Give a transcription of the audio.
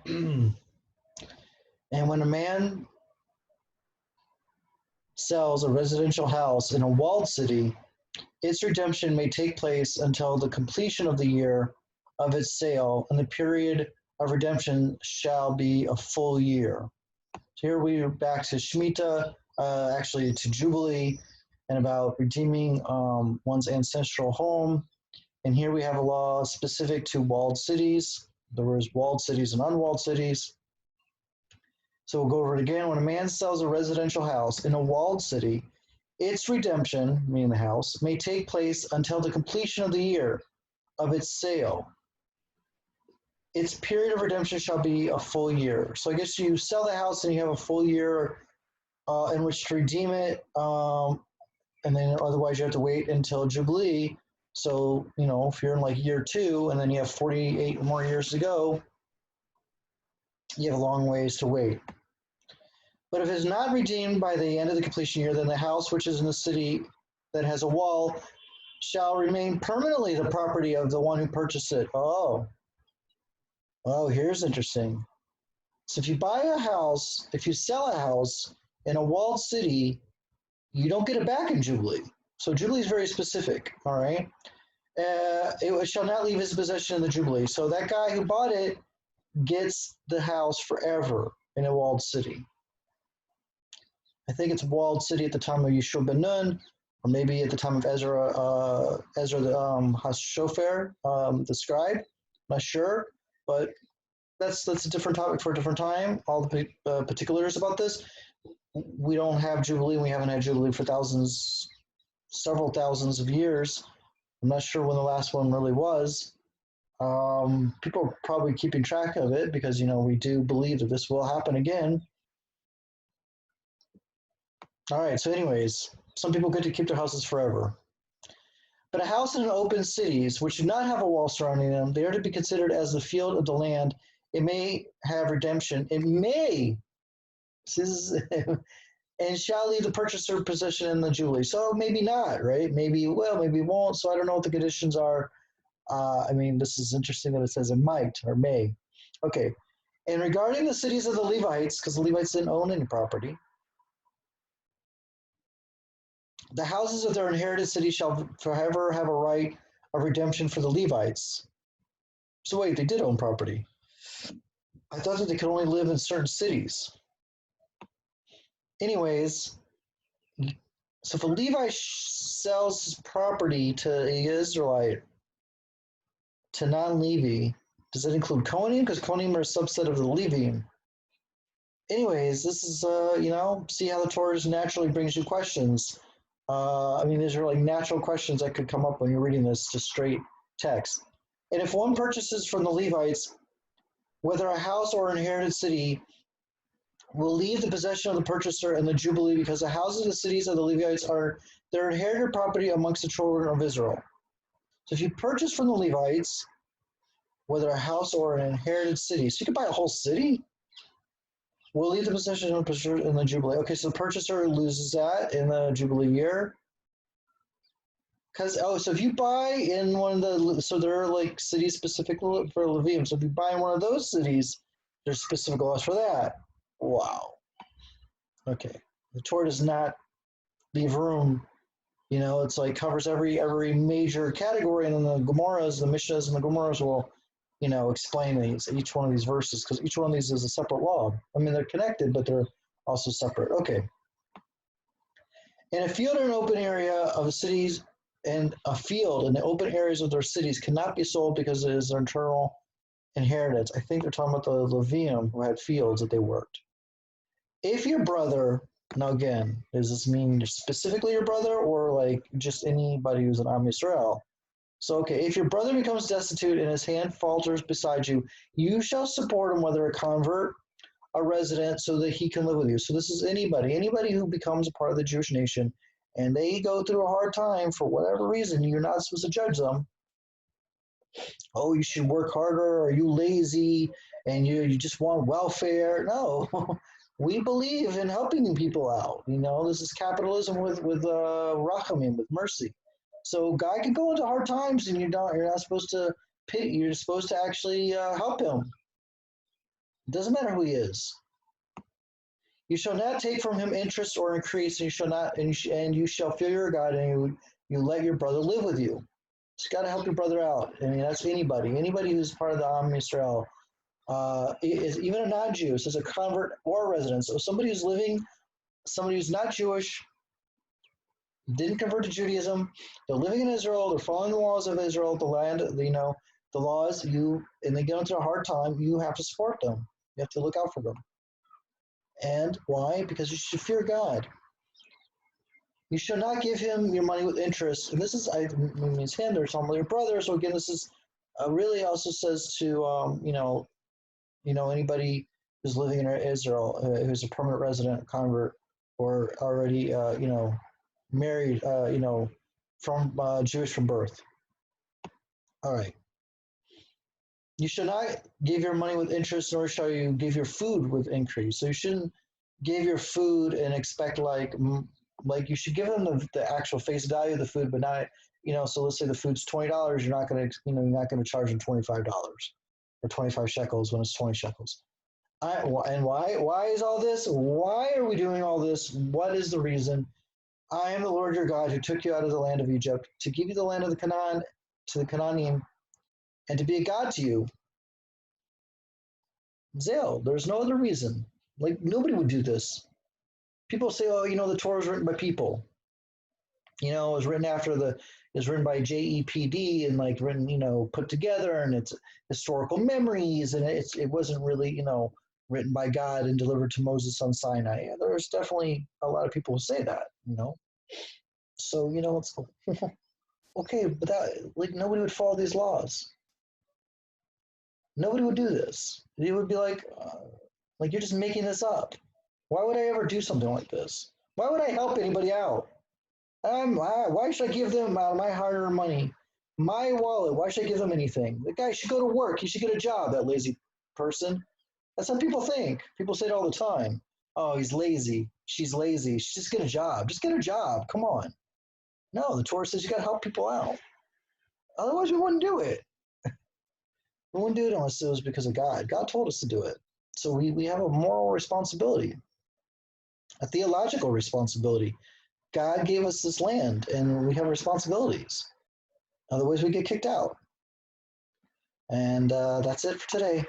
And when a man sells a residential house in a walled city, its redemption may take place until the completion of the year of its sale, and the period of redemption shall be a full year. So here we are back to Shemitah, actually to Jubilee, and about redeeming one's ancestral home. And here we have a law specific to walled cities. There was walled cities and unwalled cities. So we'll go over it again. When a man sells a residential house in a walled city, its redemption, meaning the house, may take place until the completion of the year of its sale. Its period of redemption shall be a full year. So I guess you sell the house and you have a full year in which to redeem it, and then otherwise you have to wait until Jubilee. So, if you're in like year 2 and then you have 48 more years to go, you have a long ways to wait. But if it's not redeemed by the end of the completion year, then the house which is in the city that has a wall shall remain permanently the property of the one who purchased it. Oh, here's interesting. So if you sell a house in a walled city, you don't get it back in Jubilee. So Jubilee is very specific, all right? It shall not leave his possession in the Jubilee. So that guy who bought it gets the house forever in a walled city. I think it's a walled city at the time of Yeshua ben Nun, or maybe at the time of Ezra the Hashofar, the scribe. I'm not sure, but that's a different topic for a different time. All the particulars about this. We don't have Jubilee. We haven't had Jubilee for several thousands of years. I'm not sure when the last one really was. People are probably keeping track of it because, we do believe that this will happen again. All right, so anyways, some people get to keep their houses forever. But a house in open cities, which do not have a wall surrounding them, they are to be considered as the field of the land. It may have redemption. It may, and shall leave the purchaser possession in the Jubilee. So maybe not, right? Maybe it will, maybe it won't. So I don't know what the conditions are. This is interesting that it says it might or may. Okay. And regarding the cities of the Levites, because the Levites didn't own any property, the houses of their inherited cities shall forever have a right of redemption for the Levites. So wait, they did own property. I thought that they could only live in certain cities. Anyways, so if a Levi sells his property to an Israelite, to non-Levi, does that include Kohanim? Because Kohanim are a subset of the Levim. Anyways, this is, see how the Torah just naturally brings you questions. These are like natural questions that could come up when you're reading this, just straight text. And if one purchases from the Levites, whether a house or an inherited city, will leave the possession of the purchaser in the Jubilee, because the houses of the cities of the Levites are their inherited property amongst the children of Israel. So if you purchase from the Levites, whether a house or an inherited city, so you could buy a whole city, will leave the possession of the purchaser in the Jubilee. Okay, so the purchaser loses that in the Jubilee year. So if you buy in one of so there are like cities specific for Levim. So if you buy in one of those cities, there's specific laws for that. Wow. Okay. The Torah does not leave room. It's like covers every major category, and then the Gemaras, the Mishnahs, and the Gemaras will, explain each one of these verses, because each one of these is a separate law. They're connected, but they're also separate. Okay. In a field or an open area of the cities, and a field in the open areas of their cities cannot be sold because it is their internal inheritance. I think they're talking about the Levium who had fields that they worked. If your brother, now again, does this mean specifically your brother or like just anybody who's an Am Yisrael? So, okay, if your brother becomes destitute and his hand falters beside you, you shall support him, whether a convert, a resident, so that he can live with you. So this is anybody who becomes a part of the Jewish nation, and they go through a hard time for whatever reason. You're not supposed to judge them. Oh, you should work harder, or you lazy, and you just want welfare. No, we believe in helping people out. This is capitalism with rachamim, with mercy. So guy can go into hard times, and you're not supposed to pity. You're supposed to actually help him. It doesn't matter who he is. You shall not take from him interest or increase, and you shall not, and you shall fear your God, and you let your brother live with you. Just got to help your brother out. I mean, that's anybody who's part of the Am Yisrael, even a non-Jew, so as a convert or a resident. So somebody who's not Jewish, didn't convert to Judaism, they're living in Israel, they're following the laws of Israel, the land, the laws. And they get into a hard time. You have to support them. You have to look out for them. And why? Because you should fear God. You shall not give him your money with interest. And this is, I mean, it's him, there's some of your brother. So again, this is really also says to, anybody who's living in Israel, who's a permanent resident, convert, or already, married, from Jewish from birth. All right. You shall not give your money with interest, nor shall you give your food with increase. So you shouldn't give your food and expect like you should give them the actual face value of the food, but not, so let's say the food's $20, you're not going to, you're not going to charge them $25 or 25 shekels when it's 20 shekels. And why is all this? Why are we doing all this? What is the reason? I am the Lord your God who took you out of the land of Egypt to give you the land of the Canaan, to the Canaanim, and to be a God to you. Zale, there's no other reason. Like, nobody would do this. People say, oh, the Torah was written by people. It was written it's written by JEPD and like written, put together, and it's historical memories, and it wasn't really, written by God and delivered to Moses on Sinai. Yeah, there's definitely a lot of people who say that, So, it's okay, but that, like, nobody would follow these laws. Nobody would do this. It would be like you're just making this up. Why would I ever do something like this? Why would I help anybody out? Why should I give them my hard-earned money, my wallet? Why should I give them anything? The guy should go to work. He should get a job, that lazy person. That's what people think. People say it all the time. Oh, he's lazy. She's lazy. Just get a job. Just get a job. Come on. No, the Torah says you got to help people out. Otherwise, we wouldn't do it. We wouldn't do it unless it was because of God. God told us to do it. So we have a moral responsibility, a theological responsibility. God gave us this land, and we have responsibilities. Otherwise, we get kicked out. And that's it for today.